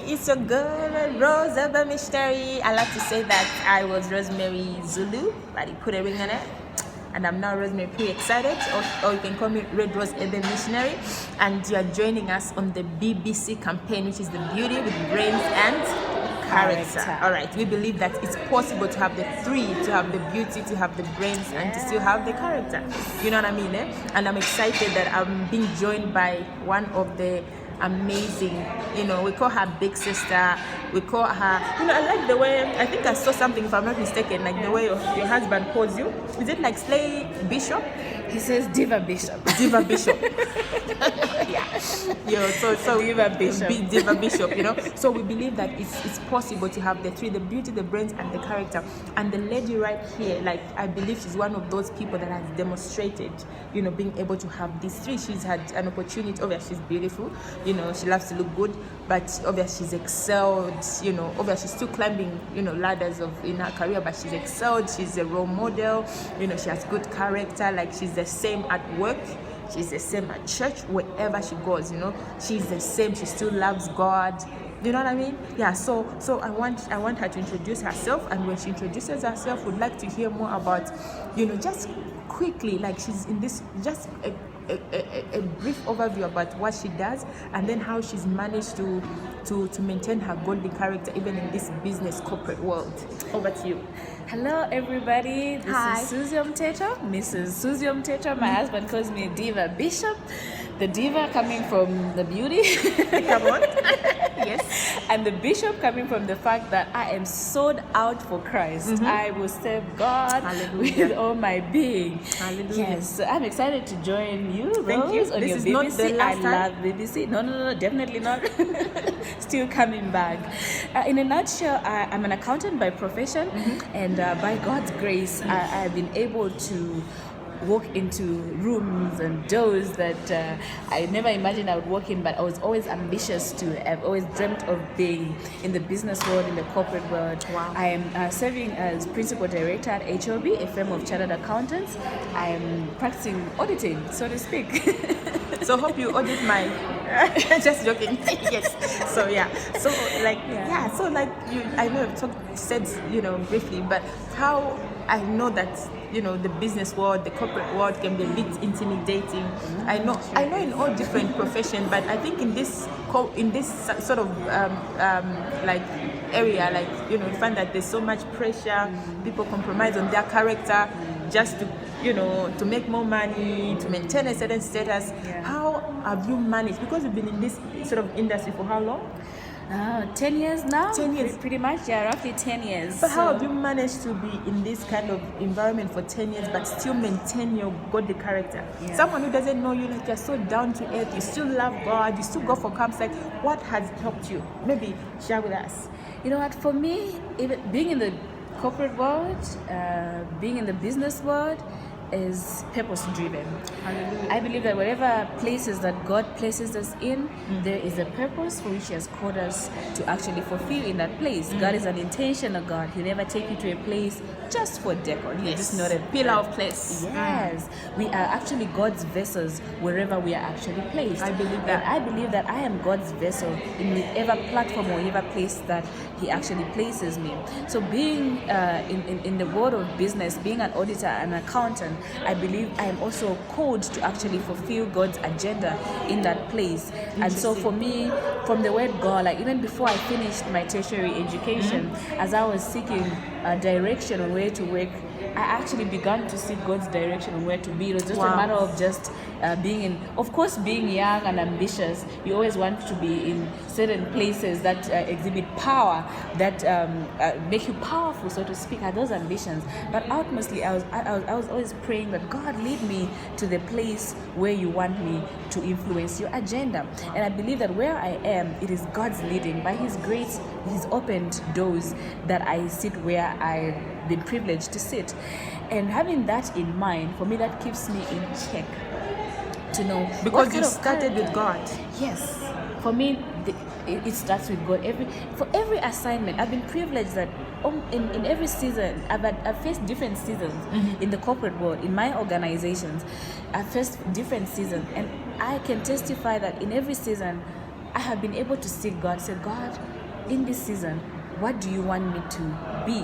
it's your girl, Rose of the Missionary. I like to say that I was Rosemary Zulu, but he put a ring on it. And I'm now Rosemary, pretty excited, or you can call me Red Rose the Missionary. And you're joining us on the BBC campaign, which is the Beauty with Brains and Character. All right, we believe that it's possible to have the three, to have the beauty, to have the brains, and to still have the character. You know what I mean? And I'm excited that I'm being joined by one of the amazing, we call her big sister, we call her, I like the way, I think I saw something, if I'm not mistaken, like the way your husband calls you. Is it like Slay Bishop? He says Diva Bishop. Diva Bishop. So Diva Bishop. Diva Bishop, So we believe that it's possible to have the three, the beauty, the brains, and the character. And the lady right here, like, I believe she's one of those people that has demonstrated, being able to have these three. She's had an opportunity. Obviously, she's beautiful. She loves to look good, but obviously she's excelled. Obviously she's still climbing, ladders in her career, but she's excelled. She's a role model. She has good character. Like, she's the same at work. She's the same at church. Wherever she goes, she's the same. She still loves God. You know what I mean? Yeah. So I want her to introduce herself, and when she introduces herself, we'd like to hear more about, just quickly, like, she's in this, just a brief overview about what she does, and then how she's managed to maintain her godly character even in this business corporate world. Over to you. Hello everybody, this Hi. is Susie Omteto, Mrs. Susie Omteto. My husband calls me Diva Bishop, the diva coming from the beauty. Come on. Yes. And the bishop coming from the fact that I am sold out for Christ. Mm-hmm. I will serve God Hallelujah. with all my being. Hallelujah. Yes, so I'm excited to join you, Thank Rose, you. on This your is BBC. not the last I time? love BBC. No, definitely not. Still coming back. In a nutshell, I'm an accountant by profession, and by God's grace, I've been able to walk into rooms and doors that I never imagined I would walk in, but I was always ambitious to. I've always dreamt of being in the business world, in the corporate world. Wow. I am serving as principal director at HOB, a firm of chartered accountants. I am practicing auditing, so to speak. So hope you audit my. Just joking. Yes. So yeah. So like So like I know you've said briefly, but how I know that the business world, the corporate world can be a bit intimidating. I know in all different professions, but I think in this sort of like area, like you find that there's so much pressure. People compromise on their character just to make more money, to maintain a certain status. Yeah. How have you managed? Because you've been in this sort of industry for how long? 10 years now. 10 years. Pretty much, yeah, roughly 10 years. But how have you managed to be in this kind of environment for 10 years but still maintain your godly character? Yeah. Someone who doesn't know you, like, you're so down to earth, you still love God, you still go for camps, like, what has helped you? Maybe share with us. You know what, for me, even being in the corporate world, being in the business world, is purpose driven. Hallelujah. I believe that whatever places that God places us in, there is a purpose for which He has called us to actually fulfill in that place. God is an intentional God. He never take you to a place just for decor. He's just not a pillar of place. Yes, we are actually God's vessels wherever we are actually placed. I believe that. And I believe that I am God's vessel in whatever platform or whatever place that He actually places me. So being in the world of business, being an auditor, an accountant, I believe I am also called to actually fulfill God's agenda in that place. And so for me, from the word God, like even before I finished my tertiary education, as I was seeking direction on where to work, I actually began to seek God's direction on where to be. It was just a matter of just being young and ambitious. You always want to be in certain places that exhibit power, that make you powerful, so to speak, are those ambitions. But ultimately, I was always praying that God lead me to the place where you want me to influence your agenda. And I believe that where I am, it is God's leading. By His grace, He's opened doors that I sit where I've been privileged to sit. And having that in mind, for me, that keeps me in check to know. Because you started with God. Yes. For me, it starts with God. For every assignment, I've been privileged that in every season, I've faced different seasons in the corporate world, in my organizations. I've faced different seasons. And I can testify that in every season, I have been able to seek God, say, God, in this season, what do you want me to be?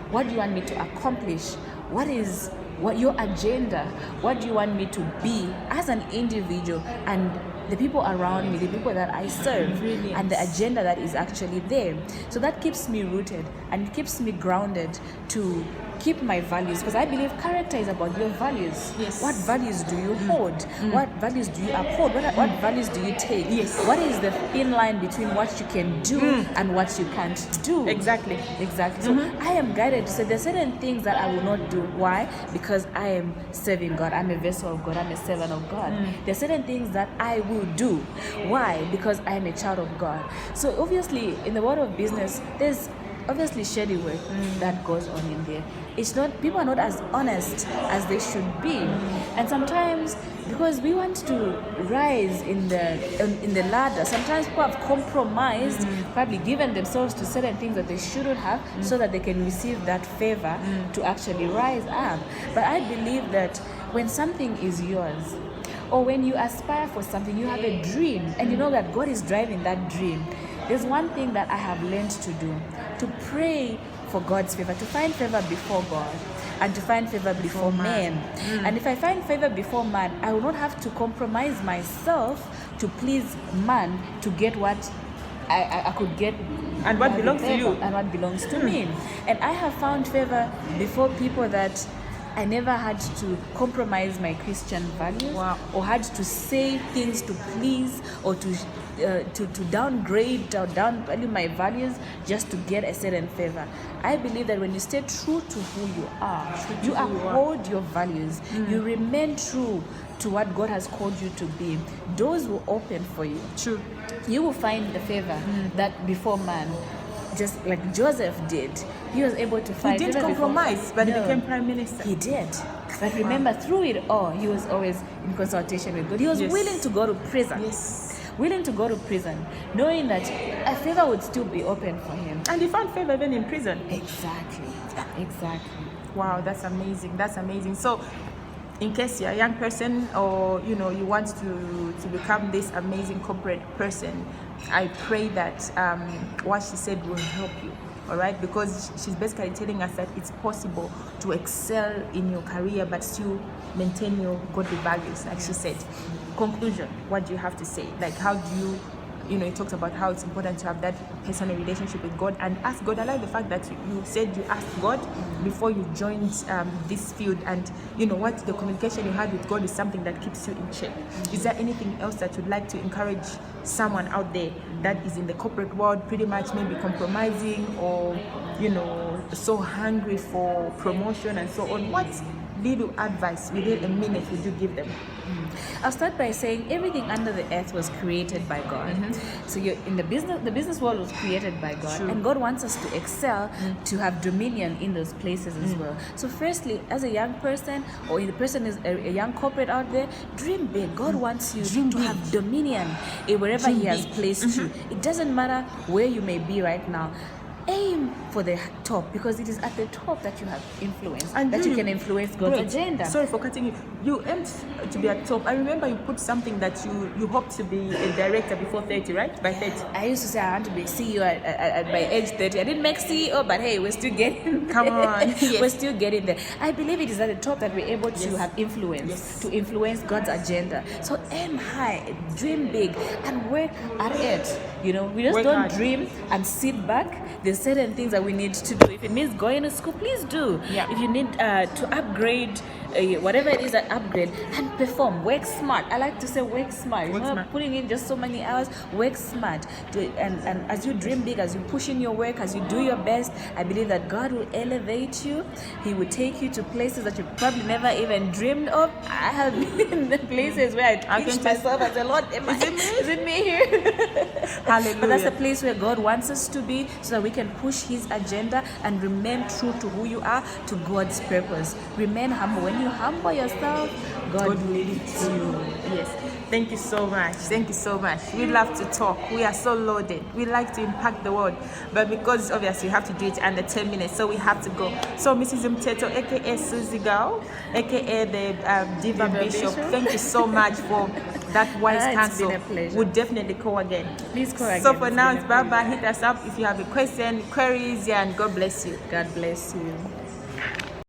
What do you want me to accomplish? What your agenda? What do you want me to be as an individual and the people around me, the people that I serve, Brilliant. and the agenda that is actually there? So that keeps me rooted and it keeps me grounded to keep my values, because I believe character is about your values. Yes. What values do you hold? What values do you uphold? What values do you take? Yes. What is the thin line between what you can do and what you can't do? Exactly. So I am guided to say there are certain things that I will not do. Why? Because I am serving God. I'm a vessel of God. I'm a servant of God. There are certain things that I will do. Why? Because I am a child of God. So obviously in the world of business, there's obviously shady work that goes on in there. It's not, people are not as honest as they should be, and sometimes because we want to rise in the ladder, sometimes people have compromised, probably given themselves to certain things that they shouldn't have, so that they can receive that favor to actually rise up. But I believe that when something is yours, or when you aspire for something, you have a dream, and you know that God is driving that dream, there's one thing that I have learned to do: to pray for God's favor, to find favor before God, and to find favor before men. And if I find favor before man, I will not have to compromise myself to please man to get what I could get, And what belongs to you. and what belongs to me. And I have found favor before people that I never had to compromise my Christian values, Wow. or had to say things to please, or to downgrade or downvalue my values just to get a certain favor. I believe that when you stay true to who you are, you uphold your values, you remain true to what God has called you to be, doors will open for you. True. You will find the favor that before man, just like Joseph did, he was able to He find didn't favor before compromise, man. but he No. became prime minister. He did. But remember, through it all, he was always in consultation with God. He was Yes. willing to go to prison. Yes. Willing to go to prison, knowing that a favor would still be open for him. And he found favor even in prison. Exactly. Wow, that's amazing. That's amazing. So, in case you're a young person, or you want to become this amazing corporate person, I pray that what she said will help you. All right, because she's basically telling us that it's possible to excel in your career but still maintain your godly values, like she said. Conclusion: what do you have to say? Like, how do you? You talked about how it's important to have that personal relationship with God and ask God. I like the fact that you said you asked God before you joined this field, and what the communication you had with God is something that keeps you in check. Is there anything else that you'd like to encourage someone out there that is in the corporate world, pretty much maybe compromising, or so hungry for promotion and so on? What little advice within a minute would you give them? I'll start by saying everything under the earth was created by God. So you're in the business world was created by God. True. And God wants us to excel, to have dominion in those places as well. So firstly, as a young person, or the person is a young corporate out there, dream big. God wants you Dream to big. have dominion wherever Dream He has big. placed you. It doesn't matter where you may be right now. Aim for the top, because it is at the top that you have influence, And that do you can influence God's Great. agenda. Sorry for cutting you. You aimed to be at top. I remember you put something that you hope to be a director before 30, right? By 30. I used to say I want to be CEO at my age 30. I didn't make CEO, but hey, we're still getting there. Come on. Yes. We're still getting there. I believe it is at the top that we're able to Yes. have influence, Yes. to influence God's agenda. So aim high, dream big, and work at it. We just Work don't hard. dream and sit back. There's certain things that we need to do. If it means going to school, please do. Yeah. If you need to upgrade, whatever it is, that upgrade, and perform. Work smart. I like to say work smart. Work Not smart. putting in just so many hours. Work smart. And as you dream big, as you push in your work, as you do your best, I believe that God will elevate you. He will take you to places that you probably never even dreamed of. I have been in the places where I pinch can myself and say, Lord, is it me here? Hallelujah. But that's the place where God wants us to be, so that we can push His agenda and remain true to who you are, to God's purpose. Remain humble. When you humble yourself, God will lift you. Yes. Thank you so much. Thank you so much. We love to talk. We are so loaded. We like to impact the world. But because obviously we have to do it under 10 minutes, so we have to go. So Mrs. Mteto, aka Susie Girl, aka the Diva Bishop, thank you so much that wise It's counsel, been a pleasure. would definitely call again. Please call again. So for It's now, been it's a bye pleasure. bye. Hit us up if you have a question, queries, and God bless you. God bless you.